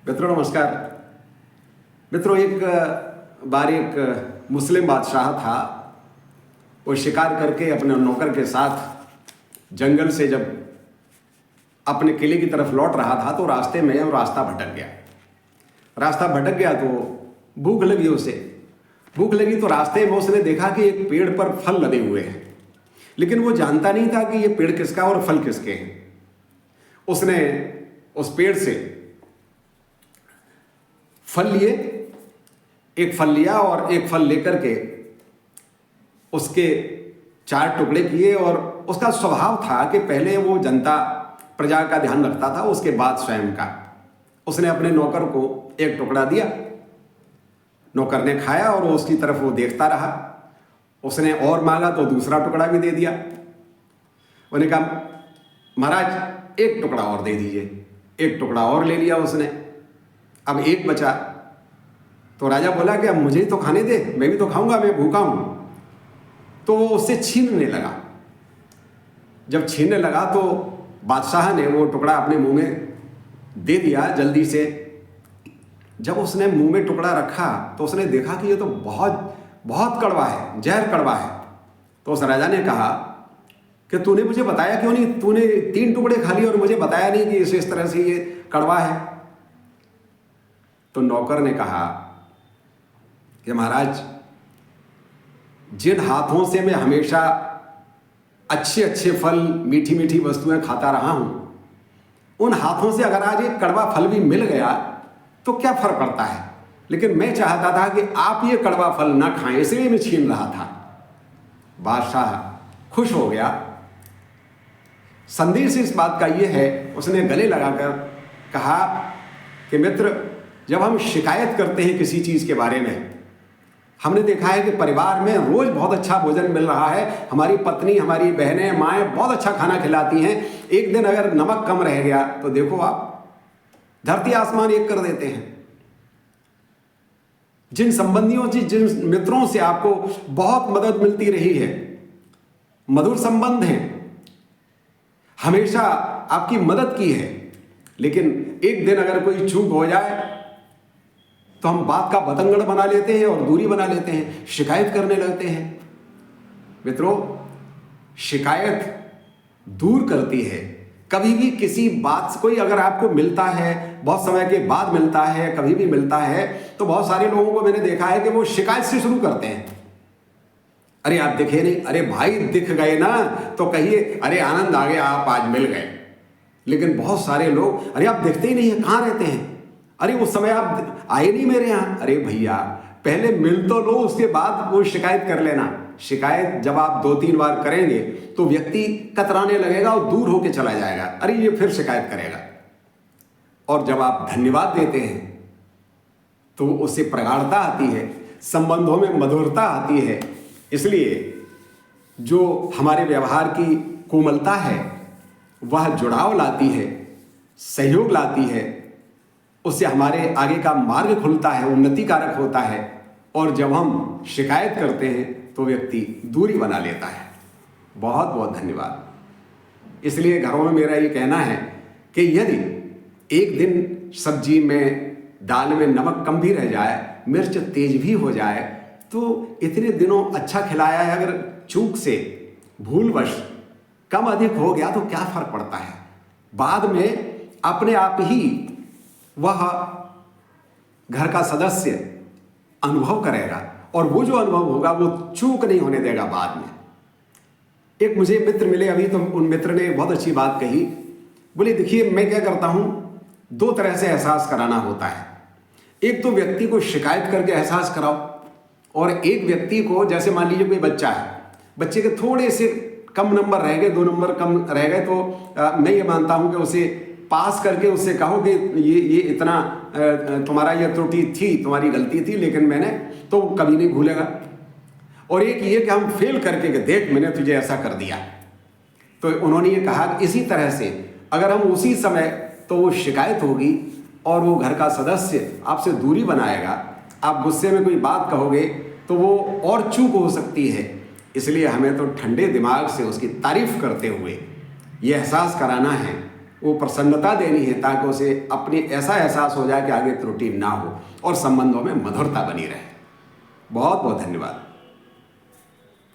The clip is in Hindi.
मित्रों नमस्कार। मित्रों, एक बार एक मुस्लिम बादशाह था। वो शिकार करके अपने नौकर के साथ जंगल से जब अपने किले की तरफ लौट रहा था तो रास्ते में वो रास्ता भटक गया तो भूख लगी उसे। भूख लगी तो रास्ते में उसने देखा कि एक पेड़ पर फल लदे हुए हैं, लेकिन वो जानता नहीं था कि ये पेड़ किसका और फल किसके हैं। उसने उस पेड़ से फल लिए, एक फल लिया और एक फल लेकर के उसके 4 टुकड़े किए। और उसका स्वभाव था कि पहले वो जनता प्रजा का ध्यान रखता था, उसके बाद स्वयं का। उसने अपने नौकर को एक टुकड़ा दिया, नौकर ने खाया और उसकी तरफ वो देखता रहा। उसने और मांगा तो दूसरा टुकड़ा भी दे दिया। उन्होंने कहा, महाराज एक टुकड़ा और दे दीजिए। एक टुकड़ा और ले लिया उसने। अब एक बचा तो राजा बोला कि अब मुझे तो खाने दे, मैं भी तो खाऊंगा, मैं भूखा हूं। तो वो उससे छीनने लगा। जब छीनने लगा तो बादशाह ने वो टुकड़ा अपने मुंह में दे दिया जल्दी से। जब उसने मुंह में टुकड़ा रखा तो उसने देखा कि ये तो बहुत बहुत कड़वा है, जहर कड़वा है। तो उस राजा ने कहा कि तूने मुझे बताया क्यों नहीं? तूने 3 टुकड़े खा लिए और मुझे बताया नहीं कि इस तरह से ये कड़वा है। तो नौकर ने कहा कि महाराज, जिन हाथों से मैं हमेशा अच्छे अच्छे फल, मीठी मीठी वस्तुएं खाता रहा हूं, उन हाथों से अगर आज एक कड़वा फल भी मिल गया तो क्या फर्क पड़ता है। लेकिन मैं चाहता था कि आप ये कड़वा फल ना खाएं, इसलिए मैं छीन रहा था। बादशाह खुश हो गया। संदेश इस बात का ये है, उसने गले लगाकर कहा कि मित्र, जब हम शिकायत करते हैं किसी चीज के बारे में, हमने देखा है कि परिवार में रोज बहुत अच्छा भोजन मिल रहा है, हमारी पत्नी, हमारी बहनें, माएँ बहुत अच्छा खाना खिलाती हैं। एक दिन अगर नमक कम रह गया तो देखो आप, धरती आसमान एक कर देते हैं। जिन संबंधियों से, जिन मित्रों से आपको बहुत मदद मिलती रही है, मधुर संबंध हैं, हमेशा आपकी मदद की है, लेकिन एक दिन अगर कोई चूक हो जाए तो हम बात का बतंगड़ बना लेते हैं और दूरी बना लेते हैं, शिकायत करने लगते हैं। मित्रों, शिकायत दूर करती है। कभी भी किसी बात से कोई अगर आपको मिलता है, बहुत समय के बाद मिलता है, कभी भी मिलता है, तो बहुत सारे लोगों को मैंने देखा है कि वो शिकायत से शुरू करते हैं। अरे आप दिखे नहीं, अरे भाई दिख गए ना तो कहिए अरे आनंद आ गया, आप आज मिल गए। लेकिन बहुत सारे लोग, अरे आप दिखते ही नहीं है, कहाँ रहते हैं, अरे उस समय आप आए नहीं मेरे यहाँ। अरे भैया, पहले मिल तो लो, उसके बाद वो शिकायत कर लेना। शिकायत जब आप 2-3 बार करेंगे तो व्यक्ति कतराने लगेगा और दूर होके चला जाएगा। अरे ये फिर शिकायत करेगा। और जब आप धन्यवाद देते हैं तो उससे प्रगाढ़ता आती है, संबंधों में मधुरता आती है। इसलिए जो हमारे व्यवहार की कोमलता है वह जुड़ाव लाती है, सहयोग लाती है, उससे हमारे आगे का मार्ग खुलता है, उन्नति कारक होता है। और जब हम शिकायत करते हैं तो व्यक्ति दूरी बना लेता है। बहुत बहुत धन्यवाद। इसलिए घरों में मेरा ये कहना है कि यदि एक दिन सब्जी में, दाल में नमक कम भी रह जाए, मिर्च तेज भी हो जाए, तो इतने दिनों अच्छा खिलाया है, अगर चूक से, भूलवश कम अधिक हो गया तो क्या फर्क पड़ता है। बाद में अपने आप ही वह घर का सदस्य अनुभव करेगा और वो जो अनुभव होगा वो चूक नहीं होने देगा बाद में। एक मुझे मित्र मिले अभी, तो उन मित्र ने बहुत अच्छी बात कही। बोले देखिए, मैं क्या करता हूं, 2 तरह से एहसास कराना होता है। एक तो व्यक्ति को शिकायत करके एहसास कराओ, और एक व्यक्ति को, जैसे मान लीजिए कोई बच्चा है, बच्चे के थोड़े से कम नंबर रह गए, 2 नंबर कम रह गए, तो मैं ये मानता हूं कि उसे पास करके उससे कहो कि ये इतना तुम्हारा ये त्रुटि थी, तुम्हारी गलती थी, लेकिन मैंने तो कभी नहीं भूलेगा। और एक ये कि हम फेल करके कि देख मैंने तुझे ऐसा कर दिया। तो उन्होंने ये कहा कि इसी तरह से अगर हम उसी समय, तो वो शिकायत होगी और वो घर का सदस्य आपसे दूरी बनाएगा। आप गुस्से में कोई बात कहोगे तो वो और चूक हो सकती है। इसलिए हमें तो ठंडे दिमाग से उसकी तारीफ करते हुए ये एहसास कराना है वो प्रसन्नता देनी है ताकि उसे अपनी ऐसा एहसास हो जाए कि आगे त्रुटि ना हो और संबंधों में मधुरता बनी रहे। बहुत बहुत धन्यवाद।